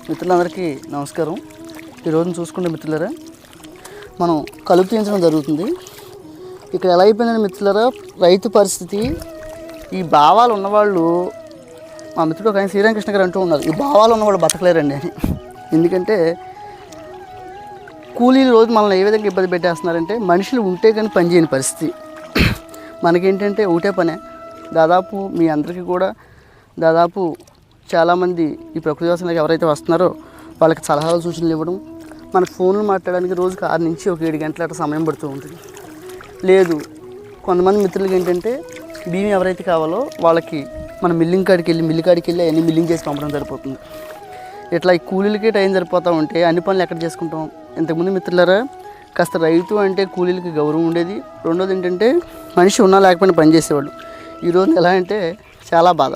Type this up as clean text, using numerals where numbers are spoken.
మిత్రులందరికీ నమస్కారం. ఈరోజు చూసుకుంటే మిత్రులారా, మనం కలుపు తీయించడం జరుగుతుంది. ఇక్కడ ఎలా అయిపోయిందని మిత్రులారా, రైతు పరిస్థితి. ఈ భావాలు ఉన్నవాళ్ళు, మా మిత్రుడు ఒక ఆయన శ్రీరామకృష్ణ గారు అంటూ ఉన్నారు, ఈ భావాలు ఉన్నవాళ్ళు బతకలేరండి అని. ఎందుకంటే కూలీలు రోజు మనల్ని ఏ విధంగా ఇబ్బంది పెట్టేస్తున్నారంటే, మనుషులు ఉంటే కానీ పని చేయని పరిస్థితి. మనకేంటంటే ఒకటే పనే. దాదాపు మీ అందరికీ కూడా దాదాపు చాలామంది ఈ ప్రకృతి వ్యవసాయానికి ఎవరైతే వస్తున్నారో వాళ్ళకి సలహాలు సూచనలు ఇవ్వడం, మన ఫోన్లు మాట్లాడడానికి రోజుకి 6 నుంచి 7 గంటల అట్లా సమయం పడుతూ ఉంటుంది. లేదు, కొంతమంది మిత్రులకి ఏంటంటే బియ్యం ఎవరైతే కావాలో వాళ్ళకి మన మిల్లు కాడికి వెళ్ళి అన్ని మిల్లింగ్ చేసి పంపడం సరిపోతుంది. ఇట్లా ఈ కూలీలకే టైం సరిపోతూ ఉంటే అన్ని పనులు ఎక్కడ చేసుకుంటాం? ఇంతకుముందు మిత్రులారా, కాస్త రైతు అంటే కూలీలకి గౌరవం ఉండేది. రెండోది ఏంటంటే మనిషి ఉన్నా లేకపోయినా పని చేసేవాళ్ళు. ఈరోజు ఎలా అంటే చాలా బాధ.